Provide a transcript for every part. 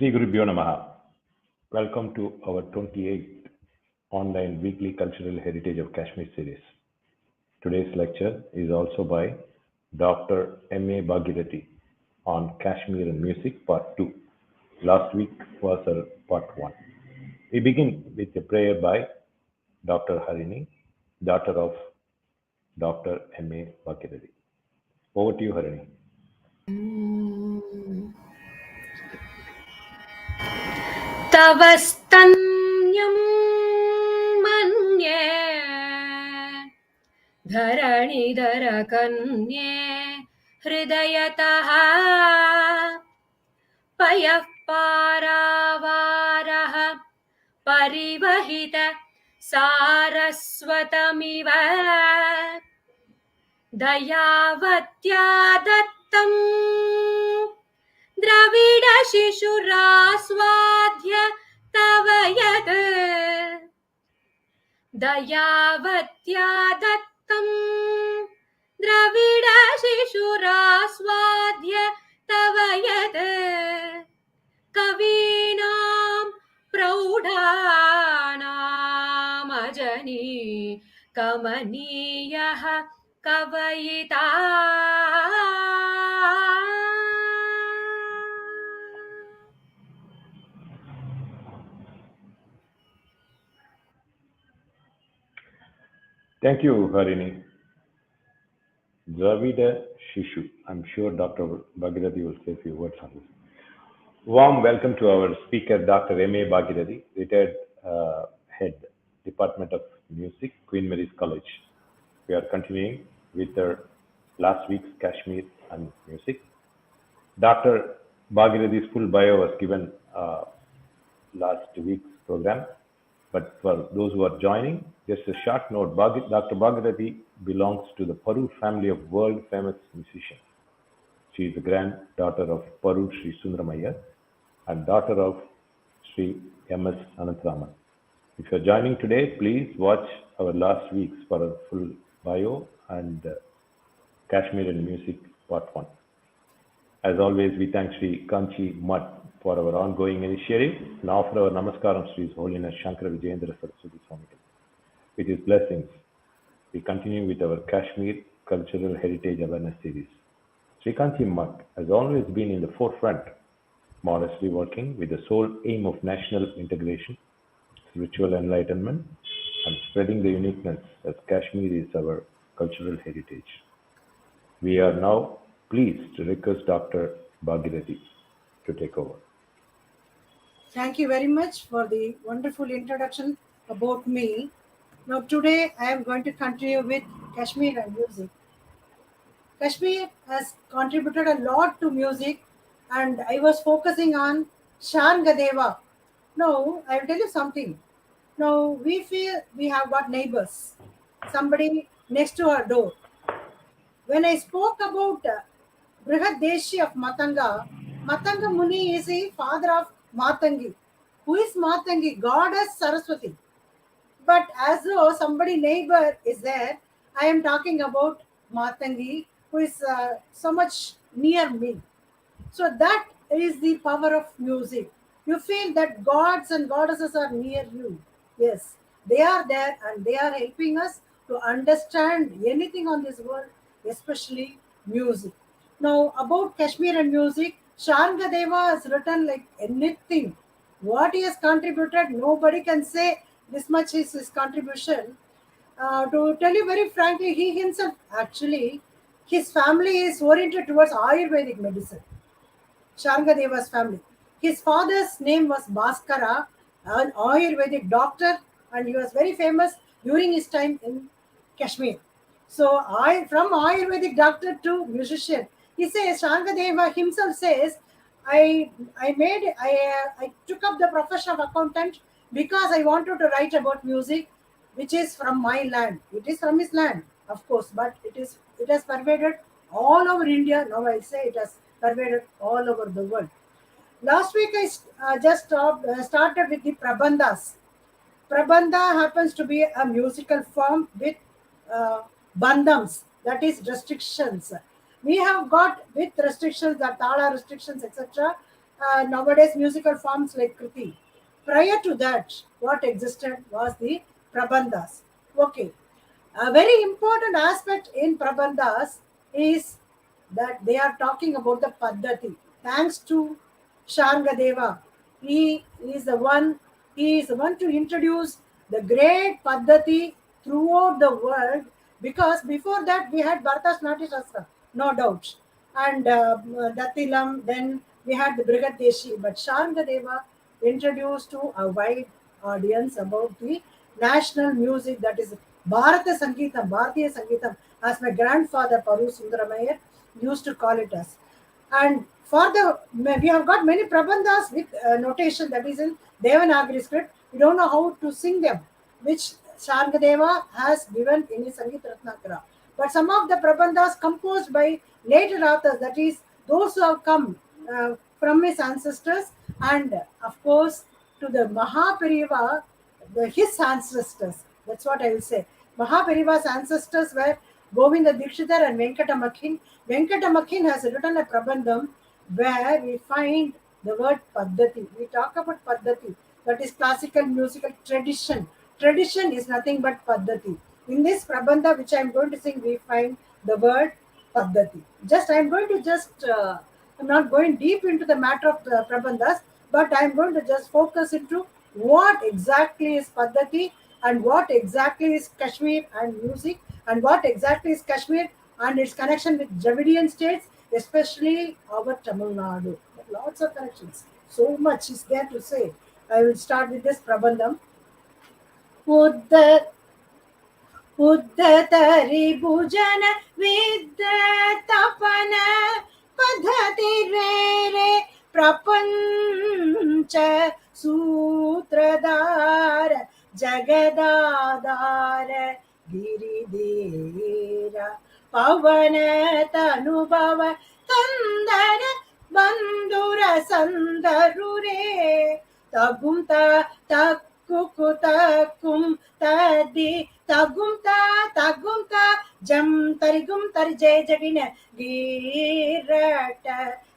Sri Gurubhyo Namaha. Welcome to our 28th online weekly cultural heritage of Kashmir series. Today's lecture is also by Dr. M.A.Bhageerathi on Kashmir and music part 2. Last week was our part 1. We begin with a prayer by Dr. Harini, daughter of Dr. M.A.Bhageerathi. Over to you, Harini. तव स्तन्यं मन्ये धरणिधरकन्ये हृदयतः पयः पारावारः परिवहित सारस्वतमिव दयावत्या दत्तम् द्रविडशिशुरास्वाद्य तव यत् दयावत्या दत्तम् द्रविडशिशुरास्वाद्य तव यत् कवीनां प्रौढानामजनी कमनीयः कवयिता Thank you, Harini. Dravida Shishu. I'm sure Dr. Bhageerathi will say a few words on this. Warm welcome to our speaker, Dr. M.A. Bhageerathi, retired head, Department of Music, Queen Mary's College. We are continuing with our last week's Kashmir and music. Dr. Bhageerathi's full bio was given last week's program. But for those who are joining, just a short note, Dr. Bhageerathi belongs to the Parur family of world-famous musicians. She is the granddaughter of Parur Sri Sundaramaiah and daughter of Sri M.S. Anantharaman. If you are joining today, please watch our last week's for a full bio and Kashmir and Music Part 1. As always, we thank Sri Kanchi Mutt for our ongoing initiative and offer our namaskaram to His Holiness Shankara Vijayendra Saraswati Swami. With his blessings, we continue with our Kashmir Cultural Heritage Awareness Series. Sri Kanchi Mutt has always been in the forefront, modestly working with the sole aim of national integration, spiritual enlightenment, and spreading the uniqueness as Kashmir is our cultural heritage. We are now pleased to request Dr. Bhageerathi to take over. Thank you very much for the wonderful introduction about me. Now today I am going to continue with Kashmir and music. Kashmir has contributed a lot to music and I was focusing on Shangadeva. Now I will tell you something. Now we feel we have got neighbors, somebody next to our door. When I spoke about Brihadeshi of Matanga, Matanga Muni is the father of Matangi. Who is Matangi? Goddess Saraswati. But as though somebody neighbor is there, I am talking about Matangi, who is so much near me. So that is the power of music. You feel that gods and goddesses are near you. Yes, they are there and they are helping us to understand anything on this world, especially music. Now, about Kashmir and music, Shangadeva has written like anything. What he has contributed, nobody can say this much is his contribution. To tell you very frankly, he himself actually, his family is oriented towards Ayurvedic medicine. Shangadeva's family. His father's name was Bhaskara, an Ayurvedic doctor, and he was very famous during his time in Kashmir. So, from Ayurvedic doctor to musician, he says, Shangadeva himself says, I took up the profession of accountant because I wanted to write about music, which is from my land. It is from his land, of course, but it has pervaded all over India. Now I'll say it has pervaded all over the world. Last week I just started with the Prabandhas. Prabandha happens to be a musical form with bandhams, that is restrictions. We have got with restrictions, the tala restrictions, etc. nowadays musical forms like Kriti. Prior to that, what existed was the Prabandhas. Okay. A very important aspect in Prabandhas is that they are talking about the Paddhati. Thanks to Shangadeva, he is the one. He is the one to introduce the great Paddhati throughout the world. Because before that we had Bharata Natya Shastra, no doubt, and Datilam. Then we had the Brihadeshi, but Shangadeva introduced to a wide audience about the national music, that is Bharata Sangeetam, Bharatiya Sangeetam, as my grandfather Paru Sundaramayer used to call it as. And for the we have got many prabandhas with notation, that is in Devanagari script. We don't know how to sing them, which Shangadeva has given in his Sangeet Ratnakara. But some of the prabandhas composed by later authors, that is those who have come from his ancestors, and of course to the Mahapariva, his ancestors. That's what I will say. Mahapariva's ancestors were Govinda Dikshitar and Venkata Makhin. Venkata Makhin has written a prabandham where we find the word Paddhati. We talk about Paddhati, that is classical musical tradition. Tradition is nothing but Paddhati. In this prabandha which I am going to sing, we find the word Paddhati. Just I am going to I'm not going deep into the matter of the prabandhas, but I am going to just focus into what exactly is Paddhati and what exactly is Kashmir and music, and what exactly is Kashmir and its connection with Dravidian states, especially our Tamil Nadu. Lots of connections. So much is there to say. I will start with this prabandham. Udda उद्धतरि भुजन विद्यतपन पद्धति रे प्रपंच सूत्रधार जगदाधार गिरिधीर पवन तनुभव कंदन बंधुर संदरुरे तगुम तक्कुकुतकुम तदि तगुम जम तरिगुम तरि जय जगिन गिरट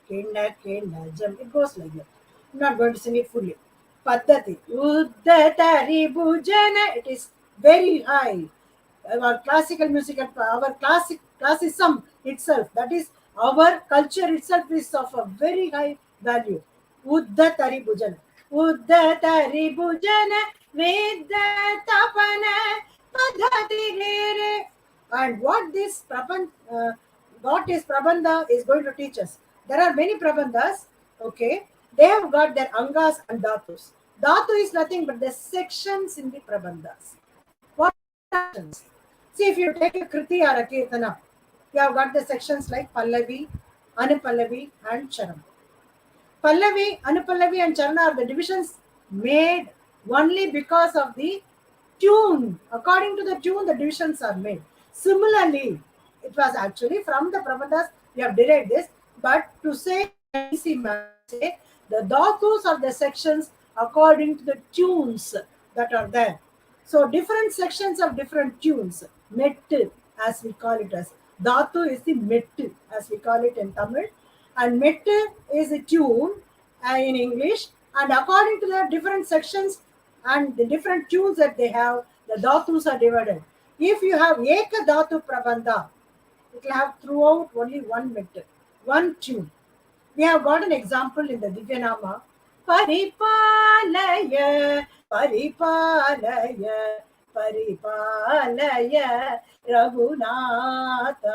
किन्न किन्न जम. It goes like that. I'm not going to sing it fully. Paddhati Uddatari Bhujana. It is very high. Our classical music, our classicism itself, that is our culture itself, is of a very high value. Uddatari Bhujana. Uddatari Bhujana Viddatapana Padhati Rere. And what this Prabandha is going to teach us. There are many Prabandhas, okay? They have got their Angas and Dhatus. Dhatu is nothing but the sections in the Prabandhas. What sections? See, if you take a Kriti or a Kirtana, you have got the sections like Pallavi, Anupallavi, and Charam. Pallavi, Anupallavi, and Charana are the divisions made only because of the tune. According to the tune, the divisions are made. Similarly, it was actually from the Prabandhas we have derived this, but to say easy manner, say the dhatus of the sections according to the tunes that are there. So different sections of different tunes. Mettu, as we call it as. Dhatu is the mettu, as we call it in Tamil. And mettu is a tune in English. And according to the different sections and the different tunes that they have, the dhatus are divided. If you have Eka Dhatu Prabandha, it will have throughout only one mettu, one tune. We have got an example in the Divyanama. Paripalaya, Paripalaya, Paripalaya, Raghunatha,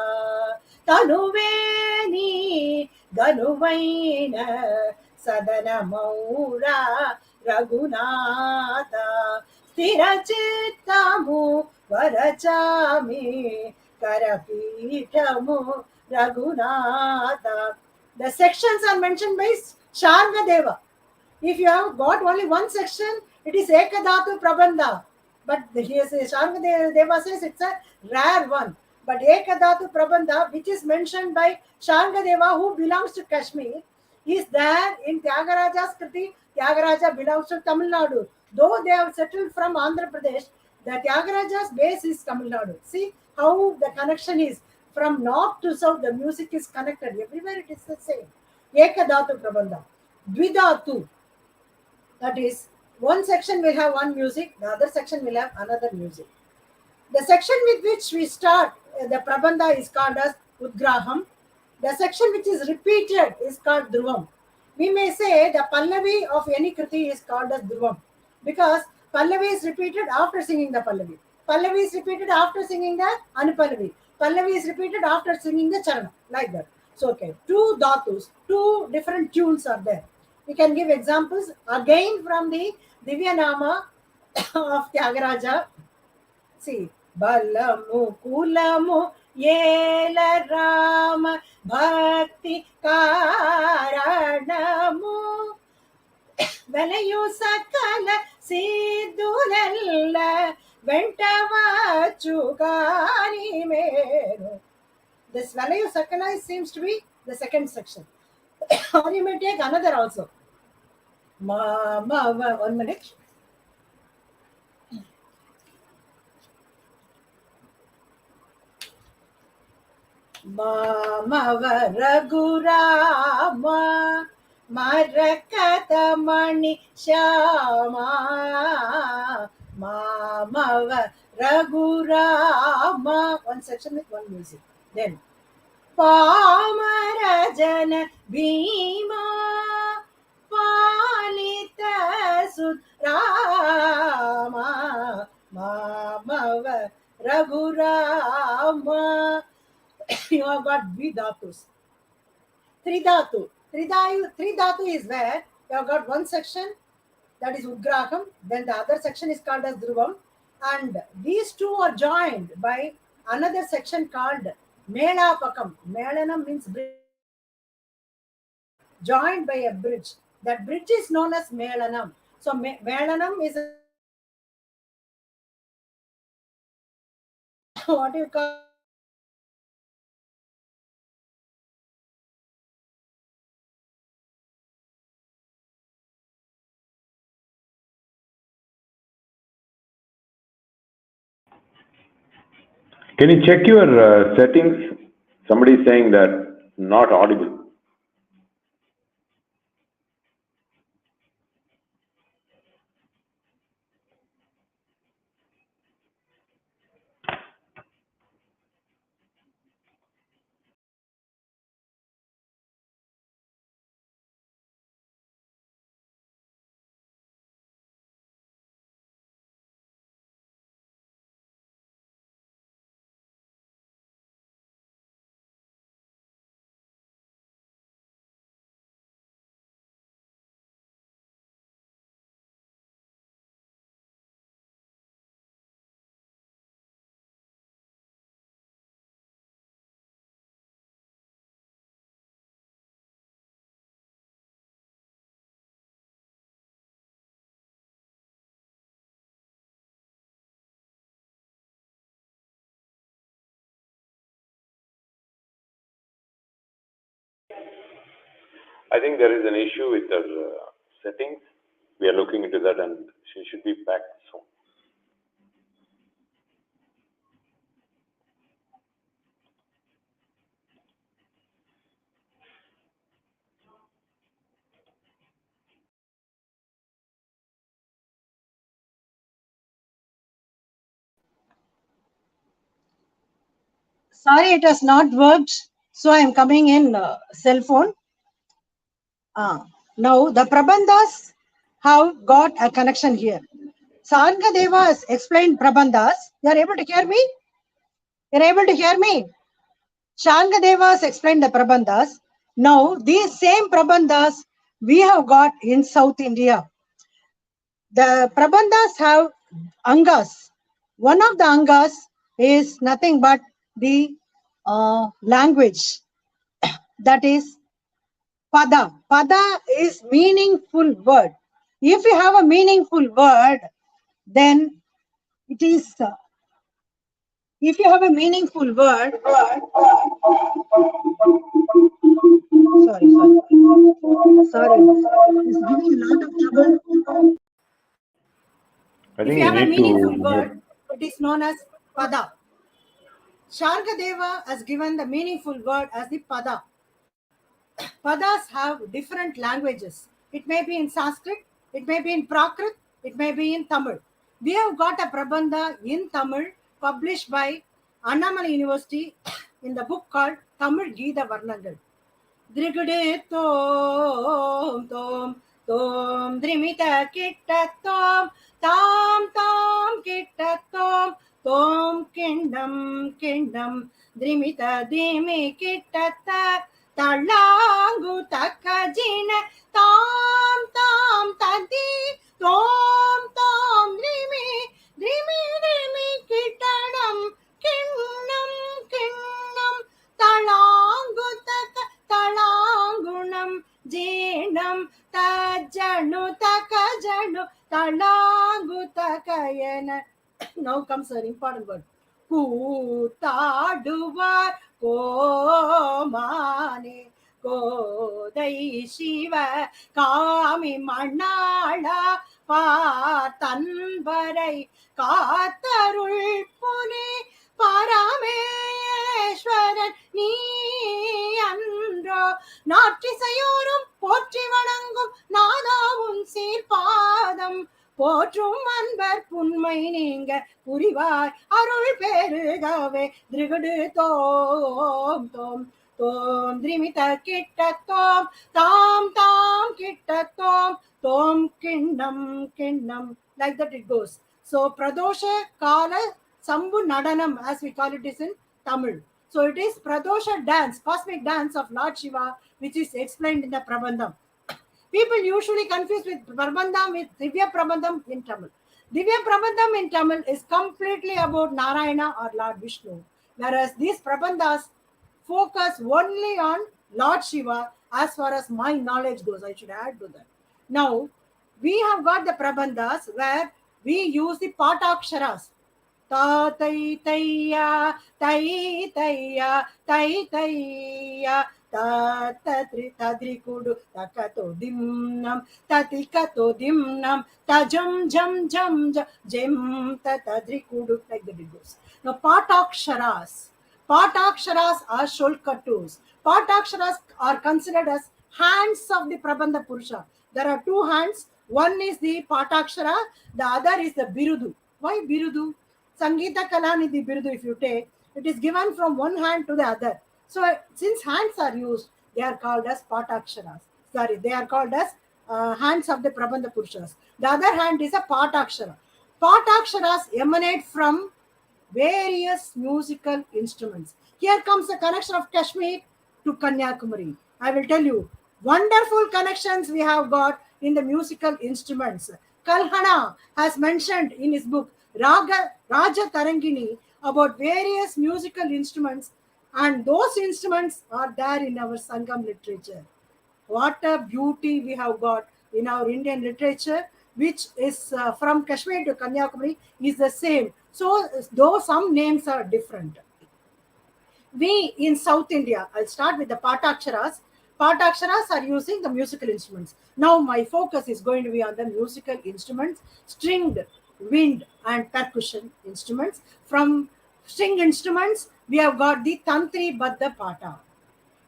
Tanuveni, Ganuvaina, Sadana Maura, Raghunatha, Sthirachittamu, Varachami, Karapitamu, Raghunatha. The sections are mentioned by Shangadeva. If you have got only one section, it is Ekadhatu Prabandha. But here Shangadeva says it's a rare one. But Ekadhatu Prabandha, which is mentioned by Shangadeva, who belongs to Kashmir, is there in Tyagaraja's Kriti. Tyagaraja belongs to Tamil Nadu. Though they have settled from Andhra Pradesh, the Tyagaraja's base is Tamil Nadu. See how the connection is. From north to south, the music is connected. Everywhere it is the same. Ekadhatu Prabandha. Dvidhatu. That is, one section will have one music, the other section will have another music. The section with which we start the Prabandha is called as Udgraham. The section which is repeated is called Dhruvam. We may say the Pallavi of any Kriti is called as Dhruvam because Pallavi is repeated after singing the Pallavi. Pallavi is repeated after singing the Anupallavi. Pallavi is repeated after singing the Charana, like that. So, okay, two dhatus, two different tunes are there. We can give examples again from the Divya Nama of Tyagaraja. See, Balamu Kulamu Yela Rama Bhakti Karanamu Velayu Sakala Siddhulella Ventavachugani Menu. This Velayu Sakala seems to be the second section. Or you may take another also. Mama, 1 minute. Mama Ragurama Marakatamani Shama Mama Ragurama. One section with one music. Then Pamarajana Bhima Palita Sudrama Mama Ragurama. You have got Dvidhatus. Tridhatu. Tridhatu is where you have got one section, that is Udgraham, then the other section is called as Dhruvam, and these two are joined by another section called Melapakam. Melanam means bridge. Joined by a bridge. That bridge is known as Melanam. So Melanam is what you call Can you check your settings? Somebody is saying that not audible. I think there is an issue with her settings. We are looking into that and she should be back soon. sorry, it has not worked. So I am coming in cell phone. Now the Prabandhas have got a connection here. Sangadeva has explained Prabandhas. You are able to hear me? You are able to hear me? Shangadeva has explained the Prabandhas. Now these same Prabandhas we have got in South India. The Prabandhas have Angas. One of the Angas is nothing but the language. That is Pada. Pada is meaningful word. If you have a meaningful word, then it is, if you have a meaningful word, sorry, it's giving a lot of trouble. I If think you have a need meaningful to word, it is known as Pada. Shargadeva has given the meaningful word as the Pada. Padas have different languages. It may be in Sanskrit, it may be in Prakrit, it may be in Tamil. We have got a Prabandha in Tamil published by Annamalai University in the book called Tamil Geetha Varnangal. Drigade tom tom tom drimita kitta tom tam tam kitta tom tom kindam kindam drimita dimi kitta ta talangu takajina tam tam tadi tom tom drimi drimi drimi kittadam kinnam kinnam talangu taka talangunam jeenam tajanu takajanu talangu takayana. Now comes an important word. கூத்தாடுவார் கோமானே கோதை சிவ காமி மண்ணாளா பார்த்தன்பரை காத்தருள் புனே பரமேஸ்வரன் நீ அன்றோ நாற்றிசையோரும் போற்றி வணங்கும் நாதாவும் சீர்பாதம் போற்றும் அன்பர் புன்மை நீங்க புரிவாய் அருள் பெருகவே திருகுடு தோம் தோம் தோம் திரிமித கிட்ட தோம் தாம் தாம் கிட்ட தோம் தோம் கிண்ணம் கிண்ணம். Like that it goes. So Pradosha Kala Sambu Nadanam, as we call it, is in Tamil. So it is Pradosha dance, cosmic dance of Lord Shiva, which is explained in the Prabandham. People usually confuse with Prabandham with Divya Prabandham in Tamil. Divya Prabandham in Tamil is completely about Narayana or Lord Vishnu, whereas these Prabandhas focus only on Lord Shiva as far as my knowledge goes. I should add to that. Now, we have got the Prabandhas where we use the Pataksharas. Ta tai taiya, tai taiya, tai taiya, ta tadri tadri kudu, takato dimnam, tatikato dimnam, tajam jam jam jam, jam tadri kudu, like that it goes. Now, Pataksharas. Pataksharas are Sholkatus. Pataksharas are considered as hands of the Prabandha Purusha. There are two hands. One is the Patakshara, the other is the Birudu. Why Birudu? Sangeeta Kalanidhi Birudu, if you take, it is given from one hand to the other. So, since hands are used, they are called as Pataksharas. Sorry, they are called as hands of the Prabandha Purushas. The other hand is a Patakshara. Pataksharas emanate from various musical instruments. Here comes the connection of Kashmir to Kanyakumari. I will tell you, wonderful connections we have got in the musical instruments. Kalhana has mentioned in his book Raja Tarangini about various musical instruments, and those instruments are there in our Sangam literature. What a beauty we have got in our Indian literature, which is from Kashmir to Kanyakumari is the same. So, though some names are different. We in South India, I'll start with the Pataksharas. Pataksharas are using the musical instruments. Now, my focus is going to be on the musical instruments, stringed, wind, and percussion instruments. From string instruments, we have got the Tantri Baddha Pata.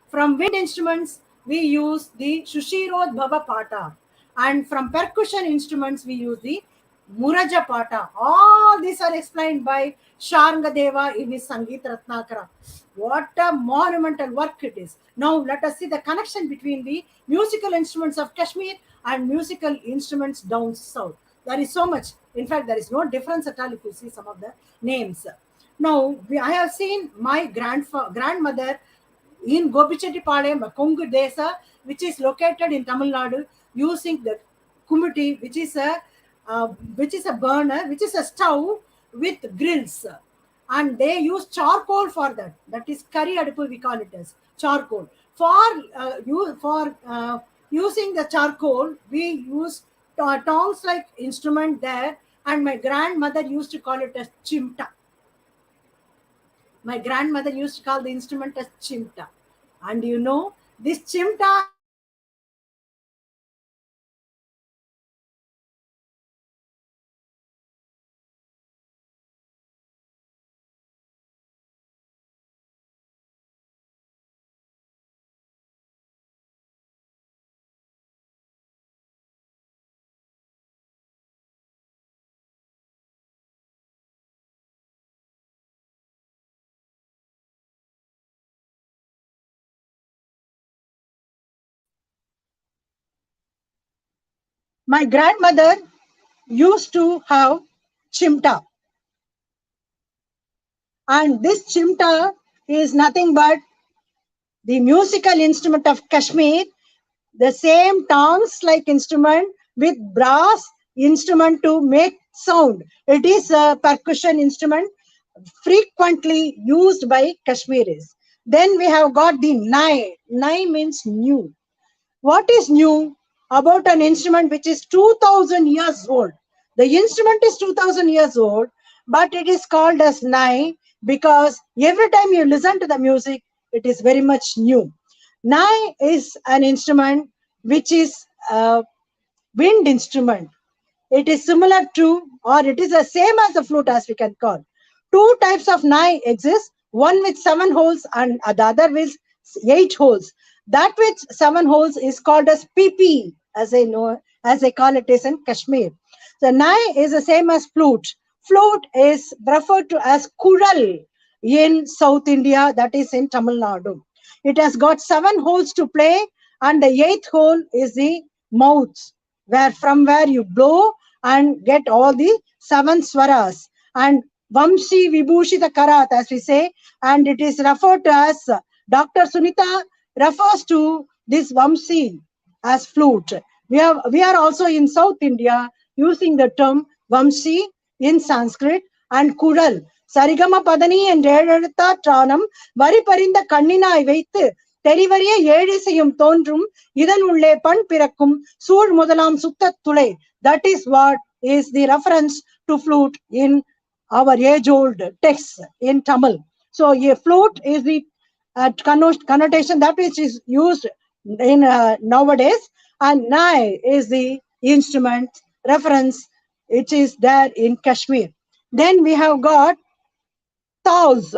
From wind instruments, we use the Shushirod Bhava Pata. And from percussion instruments, we use the Muraja Pata. All these are explained by Sharngadeva in his Sangeet Ratnakara. What a monumental work it is. Now, let us see the connection between the musical instruments of Kashmir and musical instruments down south. There is so much. In fact, there is no difference at all if you see some of the names. Now, I have seen my grandmother in Gopichettipalem, Kongu Desa, which is located in Tamil Nadu, using the Kumuti, which is a burner, which is a stove with grills, and they use charcoal for that. That is curry adupu, we call it as charcoal. For using the charcoal, we use tongs like instrument there, and my grandmother used to call it as chimta. My grandmother used to call the instrument as chimta. And you know, this chimta My grandmother used to have chimta, and this chimta is nothing but the musical instrument of Kashmir, the same tongs-like instrument with brass instrument to make sound. It is a percussion instrument frequently used by Kashmiris. Then we have got the nai. Nai means new. What is new about an instrument which is 2000 years old? The instrument is 2000 years old, but it is called as nai because every time you listen to the music, it is very much new. Nai is an instrument which is a wind instrument. It is similar to, or it is the same as the flute, as we can call. Two types of nai exist, one with 7 holes and the other with 8 holes. That with 7 holes is called as PP, as I know, as they call it is in Kashmir. The nai is the same as flute. Flute is referred to as kural in South India, that is in Tamil Nadu. It has got 7 holes to play, and the 8th hole is the mouth, where you blow and get all the 7 swaras. And Vamshi Vibhushita Karat, as we say, and it is referred to as Dr. Sunita refers to this Vamsi as flute. We are also in South India using the term Vamsi in Sanskrit and Kural. Sarigama Padani and Redata Tranam, Vari Parinda Kannina Veit, Terrivaria Yedisayum Tondrum, Idan Ulle Pan Pirakum, Sur Mudalam Sutta Tule. That is what is the reference to flute in our age-old texts in Tamil. So a flute is the connotation that which is used in nowadays, and nai is the instrument reference which is there in Kashmir. Then we have got taus.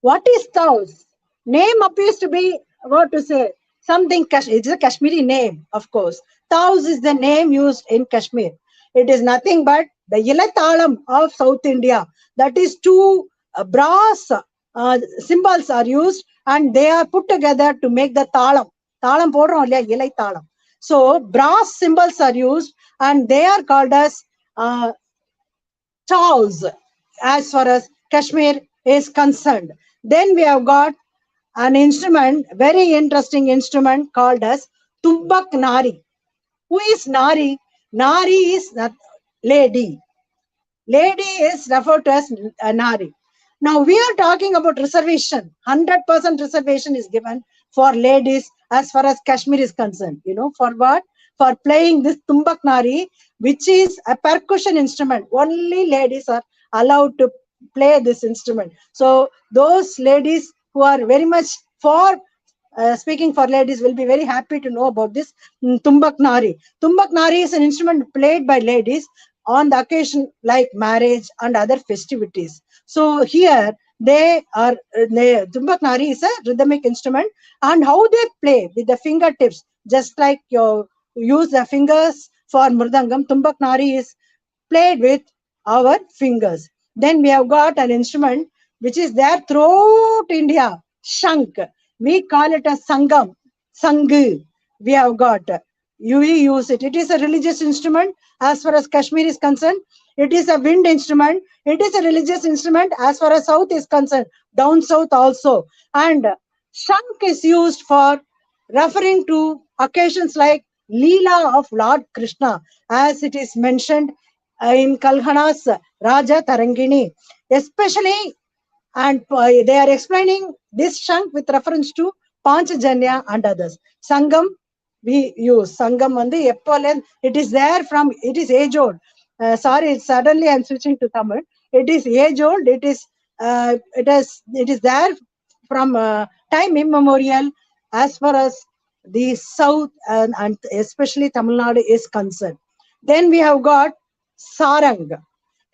What is taus? Name appears to be, what to say, something, it's a Kashmiri name, of course. Taus is the name used in Kashmir. It is nothing but the Yilatalam of South India. That is two brass cymbals are used and they are put together to make the talam. Talam podrom illaya, Yilai talam. So brass cymbals are used and they are called as taus as far as Kashmir is concerned. Then we have got an instrument, very interesting instrument called as Tumbak Nari. Who is Nari? Nari is lady. Lady is referred to as Nari. Now we are talking about reservation. 100% reservation is given for ladies as far as Kashmir is concerned. You know, for what? For playing this Tumbak Nari, which is a percussion instrument. Only ladies are allowed to play this instrument. So those ladies who are very much for speaking for ladies will be very happy to know about this Tumbak Nari. Tumbak Nari is an instrument played by ladies on the occasion like marriage and other festivities. So here Tumbak Nari is a rhythmic instrument, and how they play with the fingertips, just like you use the fingers for Mridangam, Tumbak Nari is played with our fingers. Then we have got an instrument which is there throughout India, Shank. We call it a Sangam, Sangu. We have got, we use it. It is a religious instrument as far as Kashmir is concerned. It is a wind instrument. It is a religious instrument as far as South is concerned, down South also. And Shank is used for referring to occasions like Leela of Lord Krishna, as it is mentioned in Kalhana's Raja Tarangini, especially, and they are explaining this Shank with reference to Panchajanya and others. Sangam, we use Sangam on the Eppolen. It is there from, it is age old. Sorry, suddenly I'm switching to Tamil. It is age old. It is there from time immemorial as far as the South and especially Tamil Nadu is concerned. Then we have got Sarang.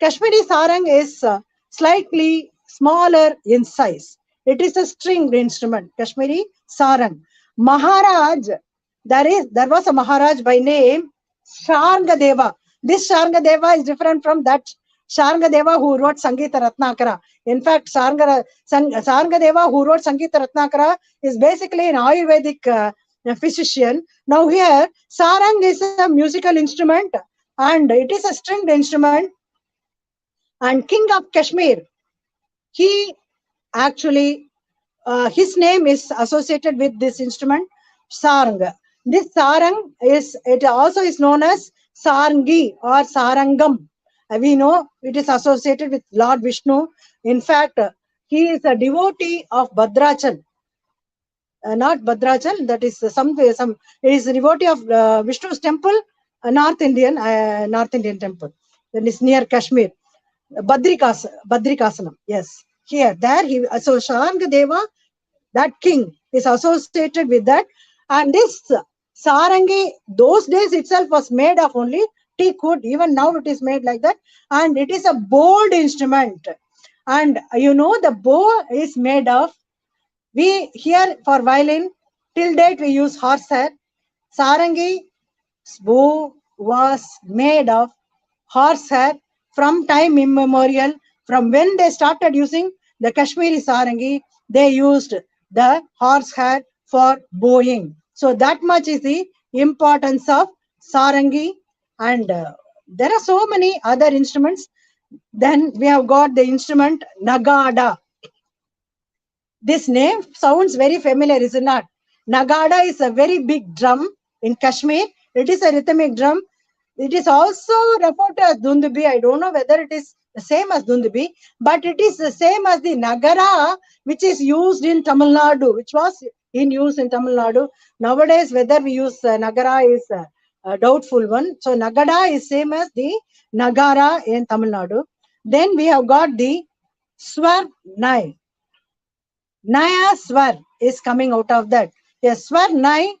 Kashmiri Sarang is slightly smaller in size. It is a stringed instrument, Kashmiri Sarang. Maharaj, there was a Maharaj by name Sharngadeva. This Sharngadeva is different from that Sharngadeva who wrote Sangita Ratnakara. In fact, Sharngadeva who wrote Sangita Ratnakara is basically an Ayurvedic physician. Now here, sarang is a musical instrument and it is a stringed instrument. And King of Kashmir, he actually, his name is associated with this instrument, sarang. This sarang it also is known as sarangi or sarangam. We know it is associated with Lord Vishnu. In fact, he is a devotee of Bhadrachal. Not Bhadrachal, that is some it is a devotee of Vishnu's temple, North Indian temple. That is near Kashmir. Badrikasanam, yes. Here, there, so Sharangadeva, that king, is associated with that. And this Sarangi, those days itself was made of only teak wood. Even now it is made like that. And it is a bowed instrument. And you know, the bow is made of, we here for violin, till date we use horsehair. Sarangi bow was made of horsehair from time immemorial. From when they started using the Kashmiri sarangi, they used the horsehair for bowing. So that much is the importance of sarangi. And there are so many other instruments. Then we have got the instrument Nagada. This name sounds very familiar, is it not? Nagada is a very big drum in Kashmir. It is a rhythmic drum. It is also referred to as Dundubi. I don't know whether it is the same as Dundubi, but it is the same as the Nagara, which is used in Tamil Nadu, which was in use in Tamil Nadu. Nowadays, whether we use Nagara is a doubtful one. So Nagada is same as the Nagara in Tamil Nadu. Then we have got the Swar Nai. Naya Swar is coming out of that. Yes, Swar Nai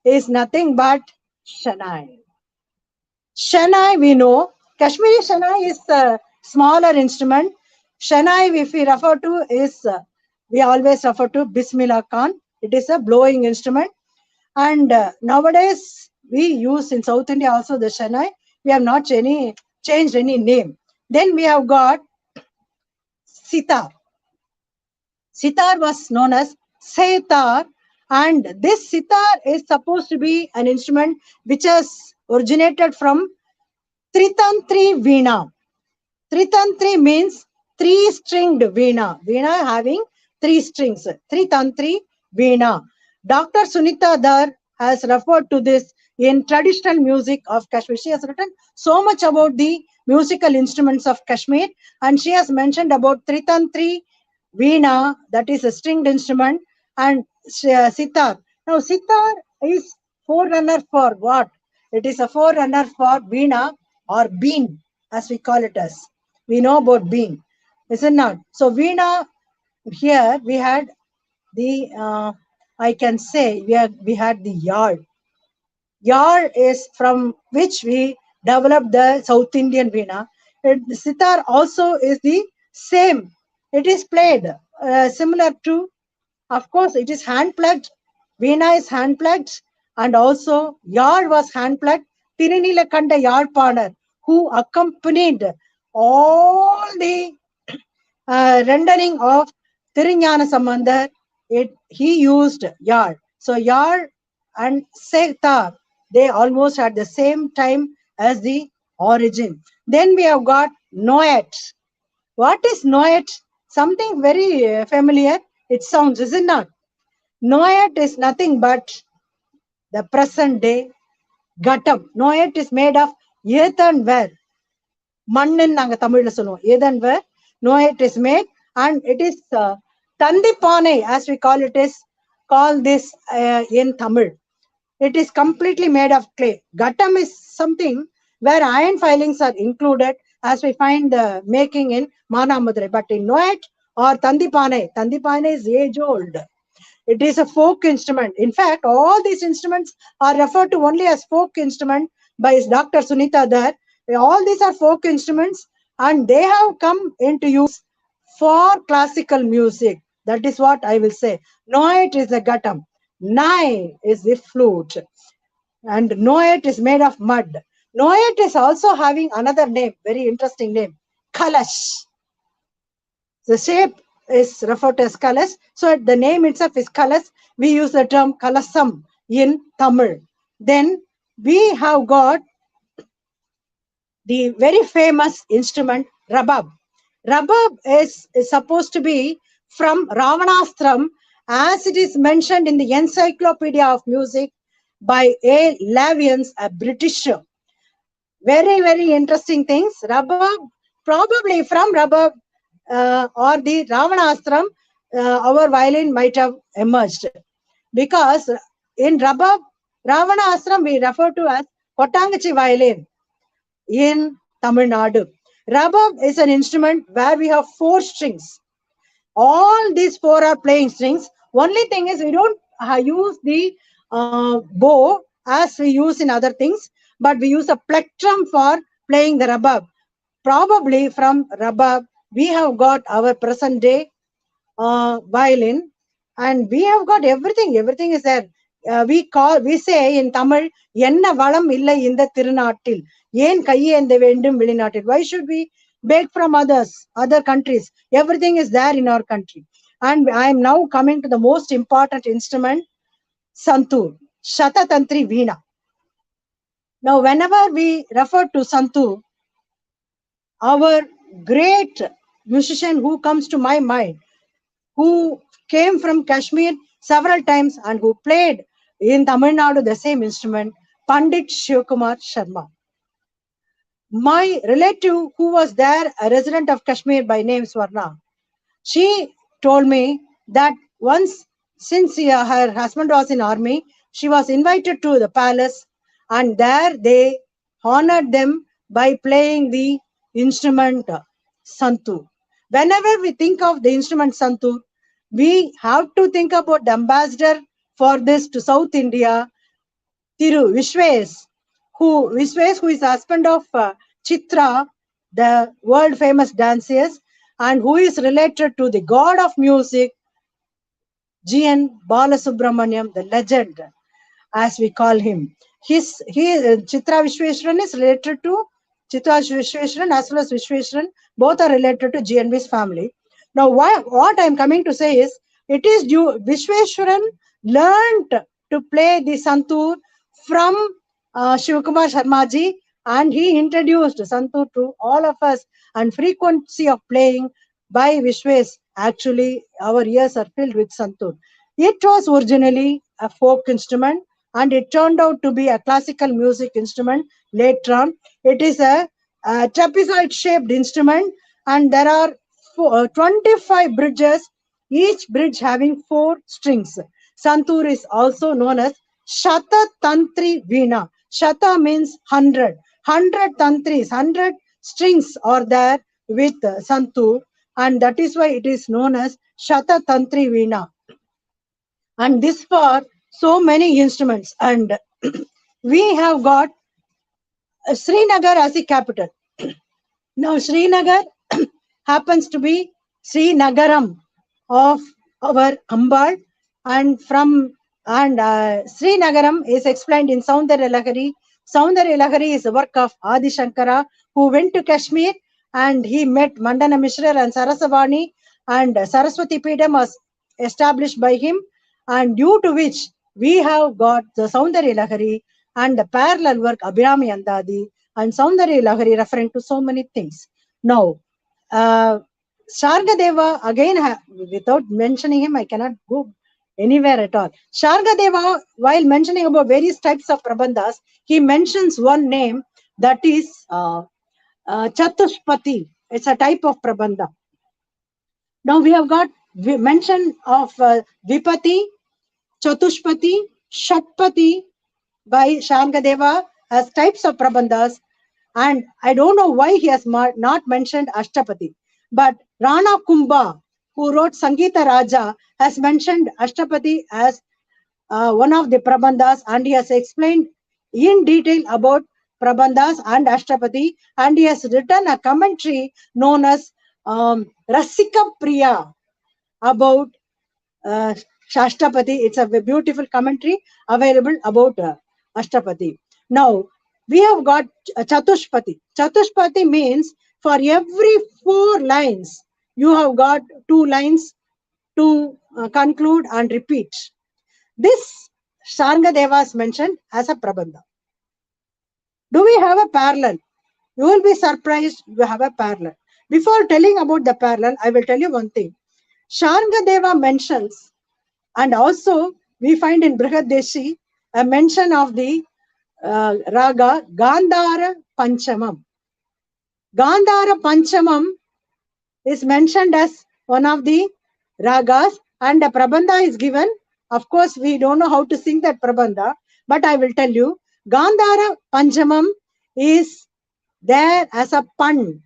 is nothing but Shanai. Shanai, we know. Kashmiri Shanai is a smaller instrument. Shanai, if we refer to, is we always refer to Bismillah Khan. It is a blowing instrument. And nowadays, we use in South India also the Shanai. We have not changed any name. Then we have got Sitar. Sitar was known as Setar, and this sitar is supposed to be an instrument which has originated from Tritantri Veena. Tritantri means three-stringed Veena. Veena having three strings. Tritantri Veena. Dr. Sunita Dar has referred to this in traditional music of Kashmir. She has written so much about the musical instruments of Kashmir, and she has mentioned about Tritantri Veena, that is a stringed instrument, and sitar. Now, sitar is forerunner for what? It is a forerunner for Veena or bean, as we call it as. We know about bean, is it not? So, Veena, here we had the, I can say, we had the yard. Yard is from which we developed the South Indian Veena. The sitar also is the same. It is played similar to, of course, it is hand plucked. Veena is hand plucked, and also yard was hand plucked. Tirinilakanda Yardpanar, who accompanied all the rendering of Tirinyana Sambandar, he used yard. So yard and Setar, they almost at the same time as the origin. Then we have got Noet. What is Noet? Something very familiar. It sounds, is it not? Noet is nothing but the present day Ghatam. Noet is made of earthenware. Mannin நாங்க தமிழ்ல சொல்லுவோம். Earthenware. Noet is made, and it is Tandipane, as we call it, is called this in Tamil. It is completely made of clay. Ghatam is something where iron filings are included, as we find the making in Manamudurai. But in Noet or Tandipane is age old. It is a folk instrument. In fact, all these instruments are referred to only as folk instrument by Dr. Sunita Dar. All these are folk instruments, and they have come into use for classical music. That is what I will say. Noet is a ghatam. Nai is the flute. And Noet is made of mud. Noet is also having another name, very interesting name, Kalash. The shape is referred to as Kalash. So the name itself is Kalash. We use the term Kalasam in Tamil. Then we have got the very famous instrument rabab. Rabab is supposed to be from Ravanastram, as it is mentioned in the Encyclopedia of Music by A. Lavians, a British. Very, very interesting things. Rabab, probably from Rabab or the Ravanastram, our violin might have emerged. Because in Rabab, Ravanastram we refer to as Kotangachi violin in Tamil Nadu. Rabab is an instrument where we have 4 strings. All these 4 are playing strings. Only thing is we don't use the bow as we use in other things, but we use a plectrum for playing the rabab. Probably from rabab we have got our present day violin, and we have got everything. Everything is there. We say in Tamil, enna valam illai inda tirunattil, yen kaiyendha vendum velinattil. Why should we beg from other countries? Everything is there in our country. And I am now coming to the most important instrument, santur, shatatantri veena. Now, whenever we refer to santur, our great musician who comes to my mind, who came from Kashmir several times and who played in Tamil Nadu the same instrument, Pandit Shivkumar Sharma. My relative who was there, a resident of Kashmir by name Swarna, she told me that once, since her husband was in army, she was invited to the palace, and there they honored them by playing the instrument santur. Whenever we think of the instrument santur, we have to think about the ambassador for this to South India, Thiru Vishwes, who is the husband of Chitra, the world famous dancer, and who is related to the god of music, G.N. Balasubramaniam, the legend, as we call him. Chitra Vishweshwaran is related to Chitra Vishweshwaran as well as Vishweshwaran. Both are related to GNV's family. Now, what I am coming to say is, it is due Vishweshwaran learned to play the santur from Shivkumar Sharmaji, and he introduced santur to all of us, and frequency of playing by Vishwesh. Actually, our ears are filled with santur. It was originally a folk instrument, and it turned out to be a classical music instrument later on. It is a trapezoid shaped instrument, and there are 25 bridges, each bridge having 4 strings. Santur is also known as Shata Tantri Veena. Shata means 100. 100 tantris, 100 strings are there with santur, and that is why it is known as Shata Tantri Veena. And this for so many instruments. And we have got Srinagar as the capital. Now, Srinagar happens to be Srinagaram of our Ambal, and Srinagaram is explained in Saundarya Lahari. Saundarya Lahari is the work of Adi Shankara, who went to Kashmir and he met Mandana Mishra and Sarasavani, and Saraswati Peedam was established by him, and due to which we have got the Saundarya Lahari and the parallel work Abhirami Andadi and Saundarya Lahari, referring to so many things. Now, Shargadeva, again, without mentioning him, I cannot go anywhere at all. Shargadeva, while mentioning about various types of prabandhas, he mentions one name, that is Chatushpati. It's a type of prabandha. Now we have got mention of Vipati, Chatushpati, Shatpati by Shargadeva as types of prabandhas. And I don't know why he has not mentioned Ashtapati. But Rana Kumbha, who wrote Sangeeta Raja, has mentioned Ashtapati as one of the prabandhas, and he has explained in detail about prabandhas and Ashtapati, and he has written a commentary known as Rasika Priya about Ashtapati. It's a beautiful commentary available about Ashtapati. Now, we have got Chatushpati. Chatushpati means for every 4 lines, you have got 2 lines to conclude and repeat. This Sharngadeva is mentioned as a Prabandha. Do we have a parallel? You will be surprised we have a parallel. Before telling about the parallel, I will tell you one thing. Sharngadeva mentions, and also we find in Brihadeshi a mention of the raga Gandhara Panchamam. Gandhara Panchamam is mentioned as one of the ragas, and a prabandha is given. Of course, we don't know how to sing that prabandha, but I will tell you, Gandhara Panchamam is there as a pun,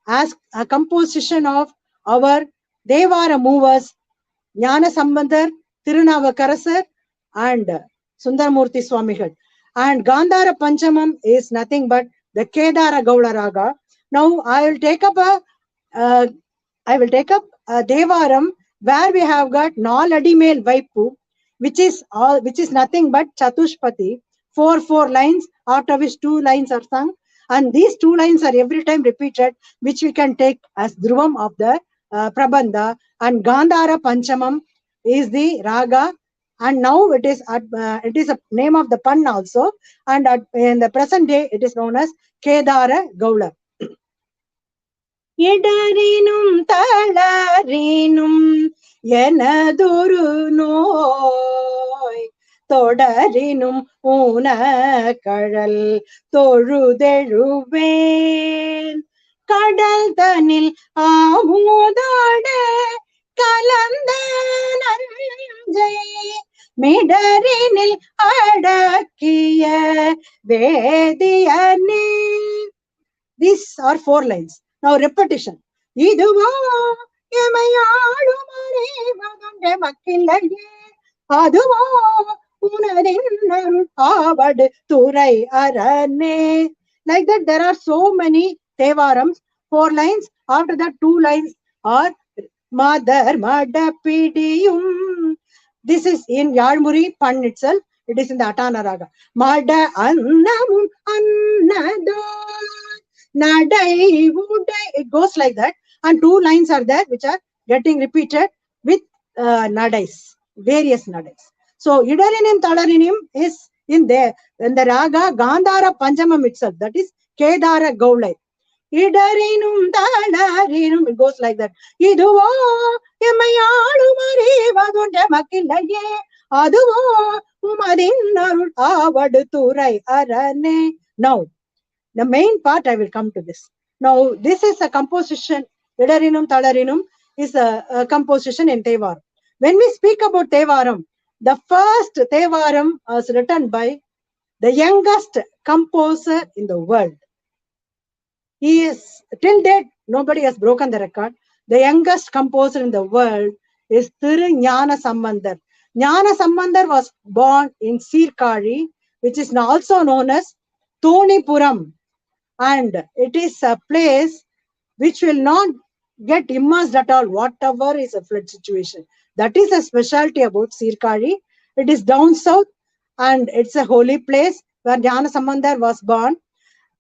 as a composition of our Devara movers, Jnana Sambandar, Tirunavakarasar, and Sundaramurti Swamigal. And Gandhara Panchamam is nothing but the Kedara Gaula Raga. Now I will take up a Devaram where we have got Naladimel Vaipu, which is nothing but Chatushpati, four lines, out of which 2 lines are sung, and these 2 lines are every time repeated, which we can take as Dhruvam of the Prabandha. And Gandhara Panchamam is the raga, and now it is a name of the pun also, and in the present day it is known as Kedara Gaula. இடரினும் தளரினும் எனதொரு நோய் தொடரினும் ஊன கழல் தொழுதெழுவேன் கடல் தனில் ஆமோதாட கலந்த நஞ்சை மிடரினில் அடக்கிய வேதியனே. These are 4 lines. Now repetition. இதுவோ எமையாளும் அறிவதொன்றே மக்கில்லையே, அதுவோ உனதின் ஆவடு துறை அரணே. Like that, there are so many Devarams. 4 lines. After that, 2 lines are Madar Madapidiyum. This is in Yalmuri Pan itself. It is in the Atana Raga. Mada Annamum Annado. Nadai, Vudai, it goes like that, and 2 lines are there which are getting repeated with nadais, various nadais. So Idarinim Talarinim is in there, in the raga Gandhara Panchamam itself, that is Kedara Gaulai. Idarinum Talarinum, it goes like that. Iduvo Yamayalu Marivadunde Makilaye, Aduvo Umadinarul Avadu Turai Arane. Now, the main part I will come to this. Now, this is a composition. Idarinum Talarinum is a composition in Tevaram. When we speak about Tevaram, the first Tevaram was written by the youngest composer in the world. He is, till date, nobody has broken the record. The youngest composer in the world is Thiru Jnana Sambandar. Jnana Sambandar was born in Sirkari, which is also known as Thonipuram. And it is a place which will not get immersed at all, whatever is a flood situation. That is a specialty about Sirkari. It is down south, and it's a holy place where Jnana Sambandar was born.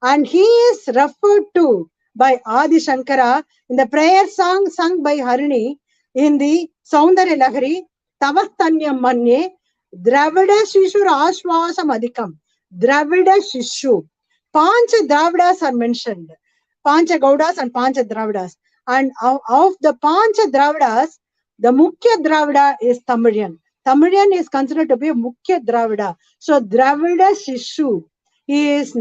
And he is referred to by Adi Shankara in the prayer song sung by Harini in the Saundarya Lahari, Tavastanyam Manye, Dravida Shishur Ashwasam Adhikam. Dravida Shishu. Pancha Dravidas are mentioned. Pancha Gaudas and Pancha Dravidas. And of the Pancha Dravidas, the Mukhya Dravida is Tamilian. Tamilian is considered to be a Mukhya Dravida. So Dravida Shishu, he is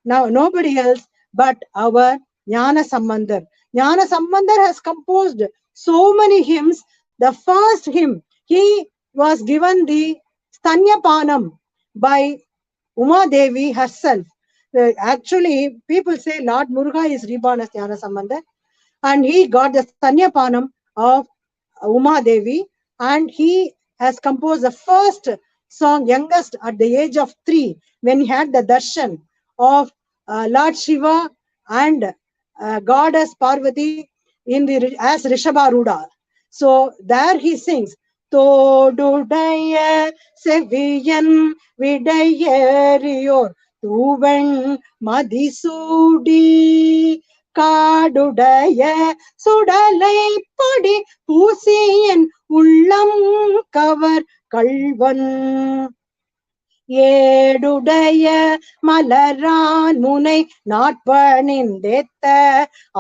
now nobody else but our Jnana Sambandar. Jnana Sambandar has composed so many hymns. The first hymn, he was given the Stanyapanam by Uma Devi herself. Actually, people say Lord Muruga is reborn as Jnana Sambandar, and he got the Stanyapanam of Uma Devi, and he has composed the first song, youngest at the age of 3, when he had the darshan of Lord Shiva and Goddess Parvati in the as Rishabharuda. So there he sings, Todudaya Seviyan Vidayeriyor Tuven Madisudi Kadudaya Sudalai Padi Pusiyan Ullam Kavar Kalvan. ஏடுடைய மலரான் முனை நாட்பணிந்தேத்த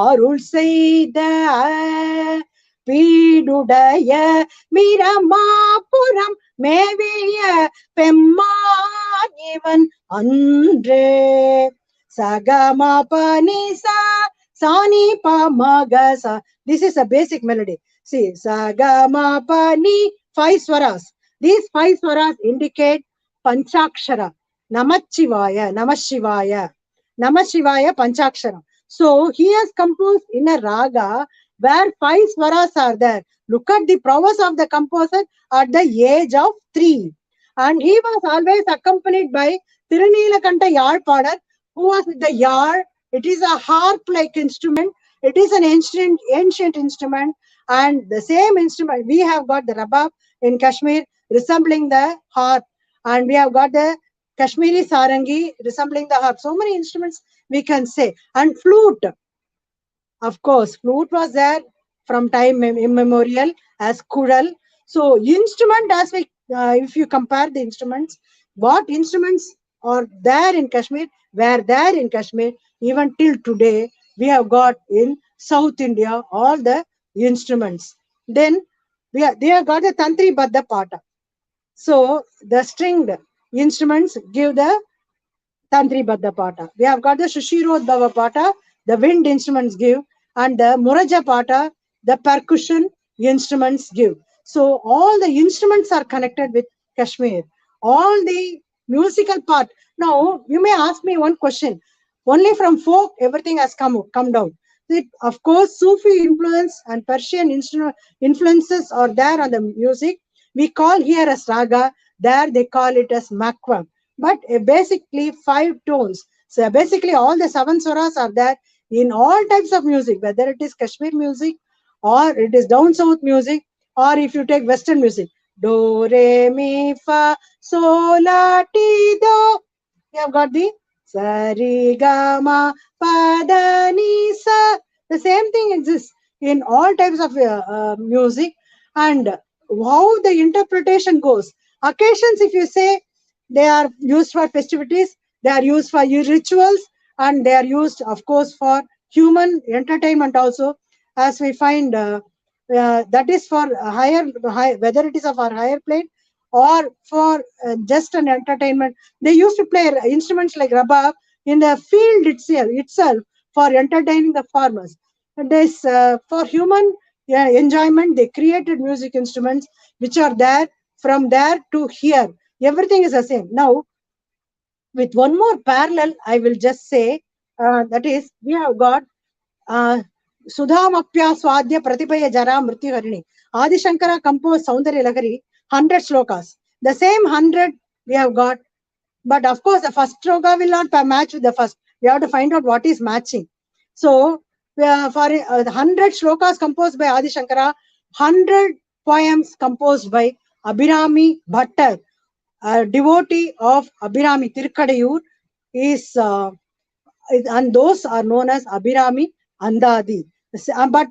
அருள் செய்த பீடுடைய மீரமாபுரம் மேவிய பெம்மான் இவன் அன்றே. சகமபனிசா sani pa maga sa. This is a basic melody. See, sagamapani, 5 swaras. These 5 swaras indicate panchakshara. Namachivaya, Namashivaya, Namashivaya, panchakshara. So he has composed in a raga where 5 swaras are there. Look at the prowess of the composer at the age of 3. And he was always accompanied by Tirunilakanta Yarpadar, who was with the yar. It is a harp-like instrument. It is an ancient instrument, and the same instrument we have got the rabab in Kashmir resembling the harp, and we have got the Kashmiri sarangi resembling the harp. So many instruments we can say, and flute. Of course, flute was there from time immemorial as kural. So instrument, as we if you compare the instruments, what instruments are there in Kashmir, were there in Kashmir, even till today, we have got in South India all the instruments. Then they have got the Tantri Baddha Pata. So the stringed instruments give the Tantri Baddha Pata. We have got the Shushirodbhava Pata, the wind instruments give, and the Muraja Pata, the percussion instruments give. So all the instruments are connected with Kashmir. All the musical part. Now, you may ask me one question. Only from folk, everything has come down. Of course, Sufi influence and Persian influences are there on the music. We call here as raga. There they call it as makwa. But basically 5 tones. So basically all the 7 swaras are there in all types of music, whether it is Kashmir music or it is down south music, or if you take Western music. Do, re, mi, fa, sol, la, ti, do. You have got the sa, re, ga, ma, pa, da, ni, sa. The same thing exists in all types of music, and how the interpretation goes. Occasions, if you say, they are used for festivities, they are used for rituals, and they are used, of course, for human entertainment also, as we find that is for whether it is of our higher plane or for just an entertainment. They used to play instruments like rabab in the field itself for entertaining the farmers. This for human enjoyment, they created music instruments which are there. From there to here, everything is the same. Now, with one more parallel, I will just say that is, we have got Sudhamapya Swadhya Pratipaya Jara Mrityu Harini. Adi Shankara composed Saundarya Lagari, 100 slokas. The same 100 we have got, but of course, the first sloka will not match with the first. We have to find out what is matching. So, for 100 slokas composed by Adi Shankara, 100 poems composed by Abhirami Bhattar, a devotee of Abhirami Tirukadayur, is and those are known as Abhirami Andadi. But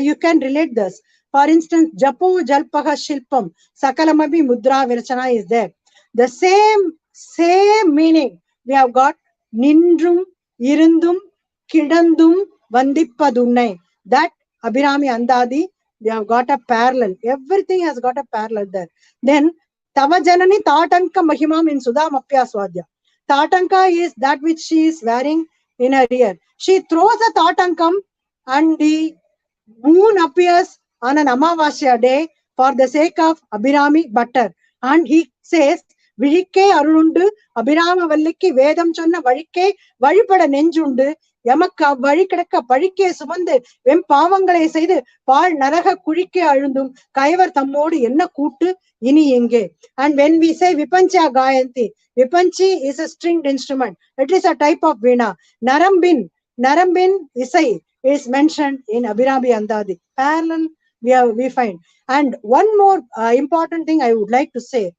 you can relate this. For instance, Japo Jalpaha Shilpam Sakalamabi Mudra Virachana is there. The same meaning we have got Nindrum, Irundum, Kidandum, Vandippadunai. That Abhirami Andadi, they have got a parallel. Everything has got a parallel there. Then Tavajanani Tatanka Mahimam in Sudhamapya Swadhya. Tatanka is that which she is wearing in her ear. She throws a Tatankam and the moon appears on an Amavasya day for the sake of Abhirami Bhattar. And he says, Vizhikke Arundu, Abhirama Vallikki Vedam Chonna Vazhikke Vazhipada Nenjundu, Yamaka Vazhikadaka Pazhikke Sumandu, Vem Pavangale Seidu, Paal Naraha Kurikke Arundum, Kaivar Thammodi Enna Kootu Ini Enge. And when we say Vipancha Gayanti, Vipanchi is a stringed instrument. It is a type of veena. Narambin Isai is mentioned in Abhirami Andadi. Parallel we find. And one more important thing I would like to say.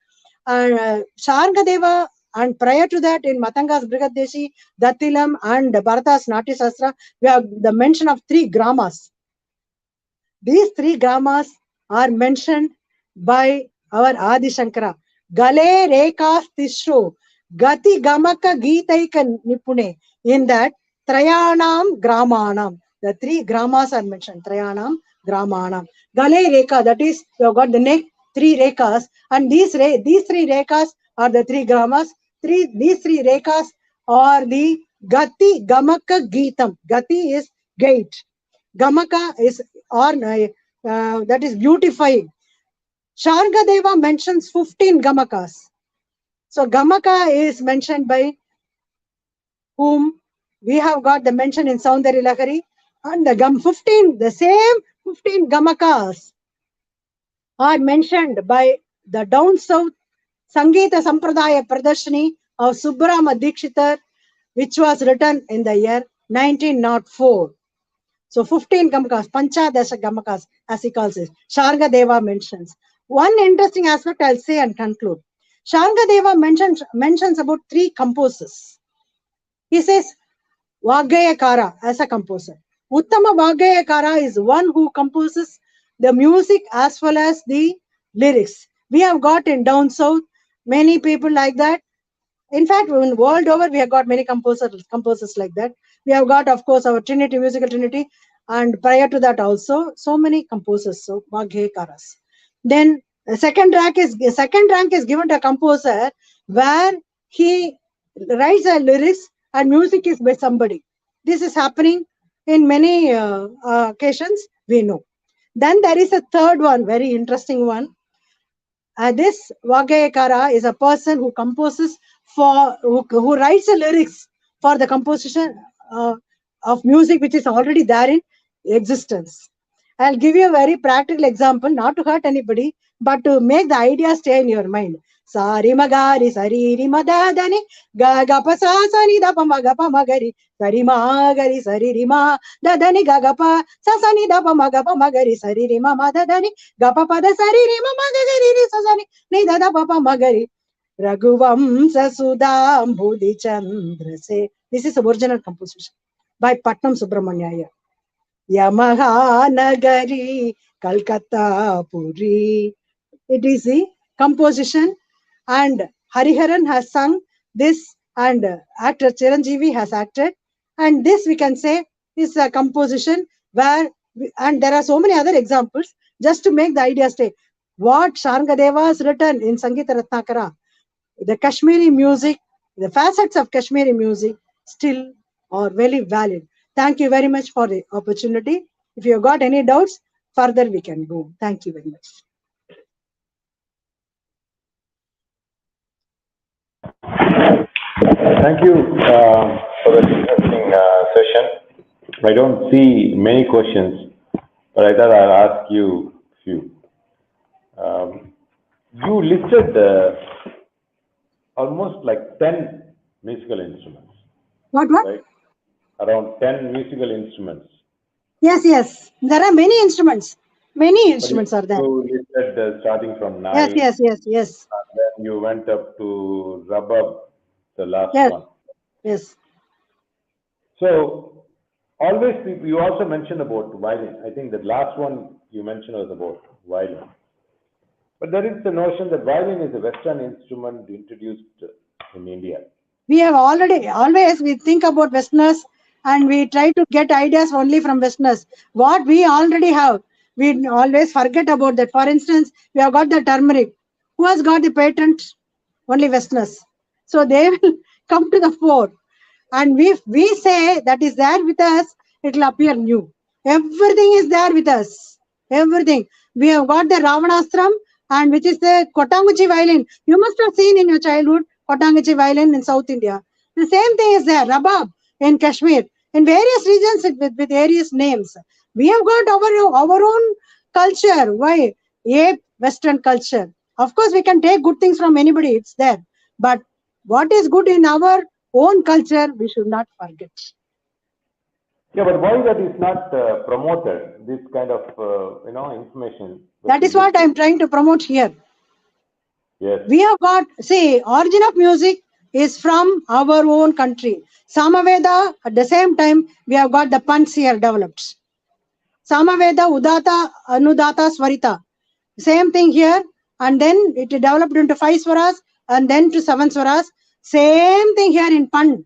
Sharngadeva, and prior to that in Matanga's Brigadeshi, Dattilam and Bharata's Natya Sastra, we have the mention of 3 gramas. These 3 gramas are mentioned by our Adi Shankara. Gale Rekas Tishro Gati Gamaka Geetaika Nipune. In that, Trayanam Gramanam. The 3 gramas are mentioned. Trayanam Gramanam. Gale Reka, that is, you have got the neck, 3 rekas, and these 3 rekas are the 3 gramas. These 3 rekas are the Gati Gamaka Geetam. Gati is gate. Gamaka is or that is beautifying. Shargadeva mentions 15 Gamakas. So Gamaka is mentioned by whom? We have got the mention in Saundari Lahari, and the 15, the same 15 Gamakas are mentioned by the down south Sangeeta Sampradaya Pradarshini of Subbarama Dikshitar, which was written in the year 1904. So 15 Gamakas, Panchadasha Gamakas, as he calls it. Shargadeva mentions. One interesting aspect I'll say and conclude. Shargadeva mentions about 3 composers. He says Vagayakara as a composer. Uttama Vagayakara is one who composes the music as well as the lyrics. We have got in down south many people like that. In fact, in world over, we have got many composers like that. We have got, of course, our Trinity, musical Trinity, and prior to that also, so many composers, so Bhagyakaras. Then the second rank is given to a composer where he writes the lyrics and music is by somebody. This is happening in many occasions, we know. Then there is a third one, very interesting one. This Vagayakara is a person who composes who writes the lyrics for the composition of music which is already there in existence. I'll give you a very practical example, not to hurt anybody, but to make the idea stay in your mind. Sari magari sari rima dadani gaga pa sa ni da pa maga pa magari sari magari sari rima dadani gaga pa sa ni da pa maga pa magari sari rima ma dadani gapa pa da sari rima magari ri sa ni ni da da pa pa magari Raghuvansa Sudam Bodhi Chandra se. This is the original composition by Patnam Subramanyaya. Yamaha Nagari Kalkata Puri. It is the composition, and Hariharan has sung this, and actor Chiranjeevi has acted, and this we can say is a composition where, and there are so many other examples, just to make the idea stay. What Sharngadeva has written in Sangeeta Ratnakara, the Kashmiri music, the facets of Kashmiri music still are very valid. Thank you very much for the opportunity. If you have got any doubts, further we can go. Thank you very much. Thank you for that interesting session. I don't see many questions, but I thought I'll ask you a few. You listed almost like 10 musical instruments. What? Right? Around 10 musical instruments. Yes. There are many instruments. Many instruments are there. You listed starting from 9. Yes. And then you went up to Rabab, the last one. Yes. So, always, you also mentioned about violin. I think the last one you mentioned was about violin. But there is the notion that violin is a Western instrument introduced in India. We have always we think about Westerners and we try to get ideas only from Westerners. What we already have, we always forget about that. For instance, we have got the turmeric. Who has got the patent? Only Westerners. So they will come to the fore. And we say that is there with us, it will appear new. Everything is there with us. Everything. We have got the Ravanastram, and which is the Kotanguchi violin. You must have seen in your childhood Kotanguchi violin in South India. The same thing is there. Rabab in Kashmir. In various regions with various names. We have got our own culture. Why? Western culture. Of course, we can take good things from anybody. It's there. But what is good in our own culture, we should not forget. Yeah, but why that is not promoted, this kind of information? That is what I am trying to promote here. Yes. We have got, see, origin of music is from our own country. Samaveda, at the same time, we have got the pants here developed. Samaveda, Udata, Anudata, Swarita. Same thing here, and then it developed into 5 swaras and then to 7 swaras. Same thing here in Pan.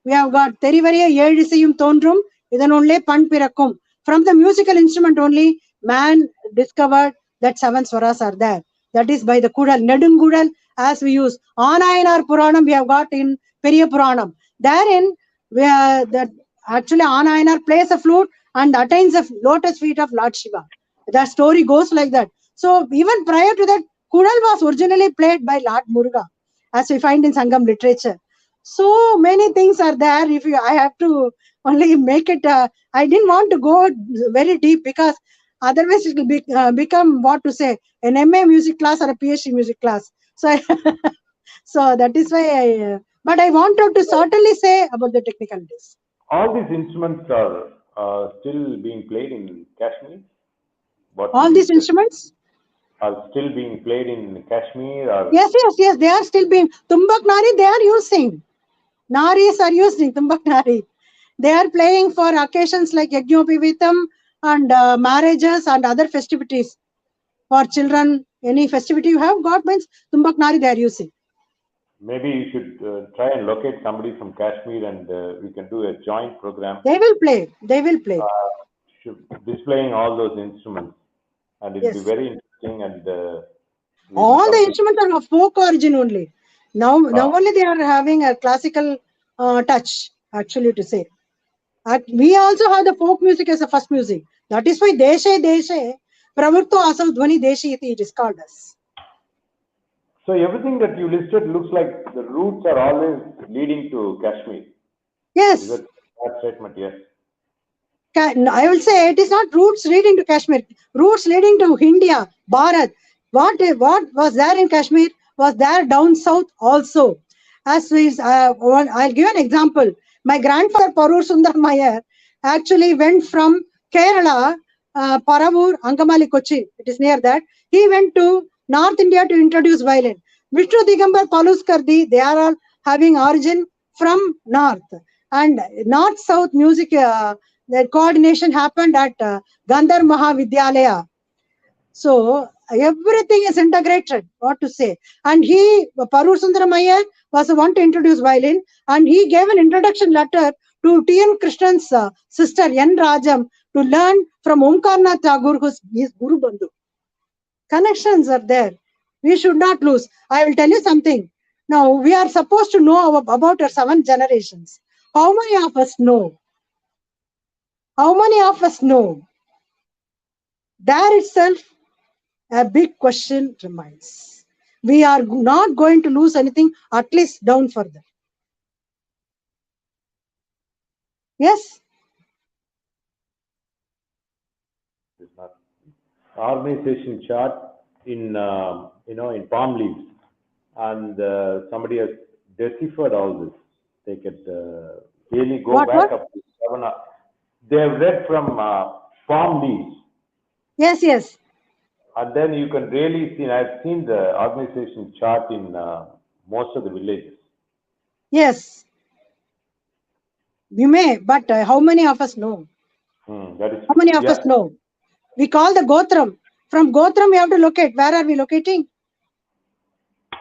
We have got Terivariya Yedisayum Thondrum, Idanonle Pan Pirakum. From the musical instrument only, man discovered that 7 swaras are there. That is by the Kudal, Nedungudal, as we use. Anayanar Puranam we have got in Periya Puranam. Therein, actually Anayanar plays a flute and attains the lotus feet of Lord Shiva. The story goes like that. So even prior to that, Kudal was originally played by Lord Muruga, as we find in Sangam literature. So many things are there. I have to only make it. I didn't want to go very deep because otherwise it will become what to say, an MA music class or a PhD music class. So, so that is why but I wanted to certainly say about the technicalities. All these instruments are still being played in Kashmir. All these instruments are still being played in Kashmir. Or... Yes, they are still being. Tumbak Nari, they are using. Naris are using Tumbak Nari. They are playing for occasions like Yajnopivitam and marriages and other festivities. For children, any festivity you have got means Tumbak Nari they are using. Maybe you should try and locate somebody from Kashmir and we can do a joint program. They will play. They will play. Displaying all those instruments. And it will be very interesting. And all the instruments are of folk origin only. Now only they are having a classical touch, actually to say. We also have the folk music as a first music. That is why Deshe Deshe Pravurto Asav Dhvani Deshi iti it is called as. So everything that you listed looks like the roots are always leading to Kashmir. Yes. Is that statement? Yes. I will say it is not roots leading to Kashmir. Roots leading to India, Bharat. What was there in Kashmir was there down south also. As we, I'll give an example. My grandfather Parur Sundar Mayer actually went from Kerala, Paravur, Angamali, Kochi. It is near that. He went to North India to introduce violin. Vishnu Digambar Paluskardi, they are all having origin from north. And north-south music, the coordination happened at Gandhar Mahavidyalaya. So everything is integrated, what to say. And Parur Sundara Mayer was the one to introduce violin, and he gave an introduction letter to T.N. Krishnan's sister N. Rajam to learn from Omkarnath Tagore, who's his Guru Bandhu. Connections are there. We should not lose. I will tell you something. Now, we are supposed to know about our 7 generations. How many of us know? How many of us know? There itself, a big question remains. We are not going to lose anything, at least down further. Yes? Organization chart in in palm leaves, and somebody has deciphered all this. They could really go back up to 7. They have read from palm leaves. Yes. And then you can really see. I've seen the organization chart in most of the villages. Yes. You may, but how many of us know? That is, how many of us know? We call the Gotram. From Gotram, we have to locate. Where are we locating?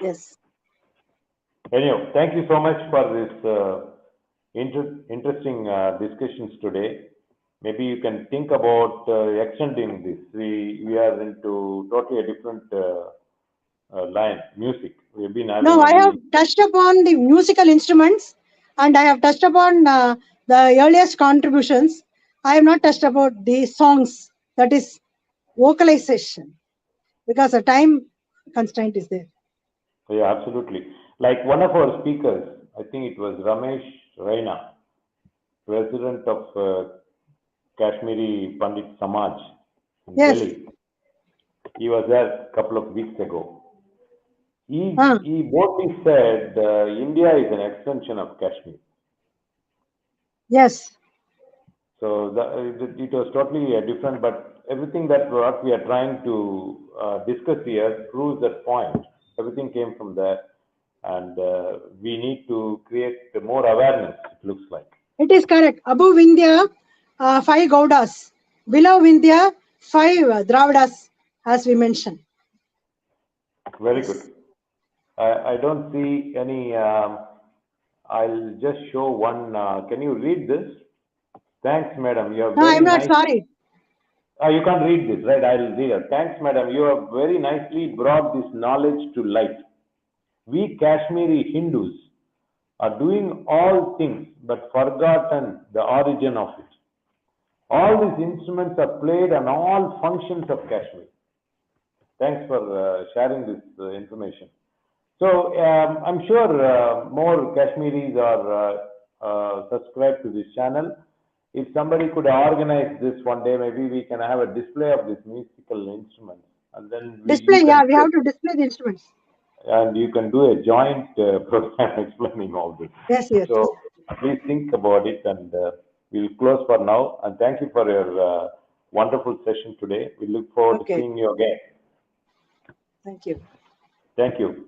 Yes. Anyhow, thank you so much for this interesting discussions today. Maybe you can think about extending this. We are into totally a different line, music. We've been having. No, I have touched upon the musical instruments, and I have touched upon the earliest contributions. I have not touched about the songs, that is vocalization, because the time constraint is there. Yeah, absolutely. Like one of our speakers, I think it was Ramesh Raina, president of Kashmiri Pandit Samaj in Delhi. He was there a couple of weeks ago. He boldly said India is an extension of Kashmir. Yes. So it was totally different, but everything that what we are trying to discuss here proves that point. Everything came from there, and we need to create more awareness, it looks like. It is correct. Above India, 5 Gaudas. Below India, 5 Dravidas, as we mentioned. Very good. I don't see any I'll just show one. Can you read this? Thanks, madam. You have No, I'm very not nice. sorry. You can't read this, right? I'll read it. Thanks, madam. You have very nicely brought this knowledge to light. We Kashmiri Hindus are doing all things but forgotten the origin of it. All these instruments are played on all functions of Kashmir. Thanks for sharing this information. So I'm sure more Kashmiris are subscribed to this channel. If somebody could organize this one day, maybe we can have a display of these musical instruments, and then you Display, can yeah, we have to display the instruments. and you can do a joint program explaining all this. Yes, yes. So please think about it, and we'll close for now. And thank you for your wonderful session today. We look forward to Okay. seeing you again. Thank you. Thank you.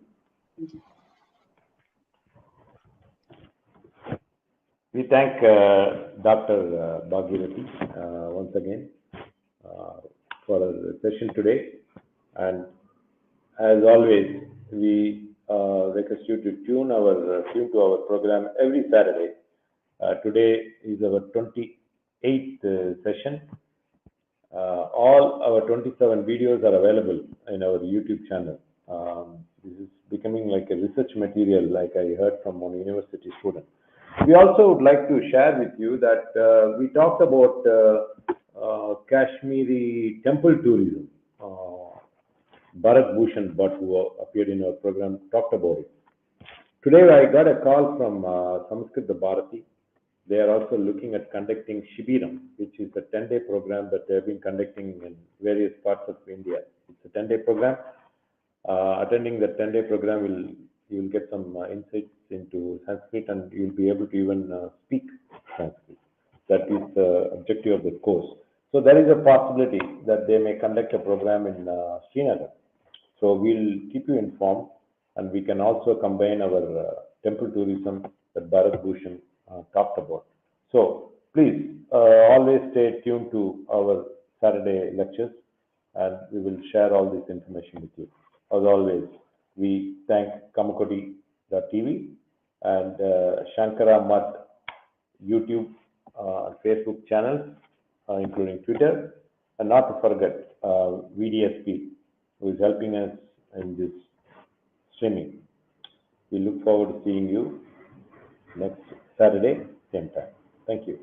We thank Dr. Bhageerathi once again for the session today. And as always, we request you to tune to our program every Saturday. Today is our 28th session. All our 27 videos are available in our YouTube channel. This is becoming like a research material, like I heard from one university student. We also would like to share with you that we talked about Kashmiri temple tourism. Bharat Bhushan Bhatt, who appeared in our program, talked about it. Today I got a call from Samskrit Bharati. They are also looking at conducting Shibiram, which is a 10-day program that they have been conducting in various parts of India. It's a 10-day program. Attending the 10-day program, you will get some insights into Sanskrit, and you'll be able to even speak Sanskrit. That is the objective of the course. So there is a possibility that they may conduct a program in Srinagar. So we'll keep you informed, and we can also combine our temple tourism that Bharat Bhushan talked about. So please always stay tuned to our Saturday lectures, and we will share all this information with you. As always, we thank Kamakodi.tv and Shankara Math YouTube Facebook channels, including Twitter, and not to forget VDSP, who is helping us in this streaming. We look forward to seeing you next Saturday, same time. Thank you.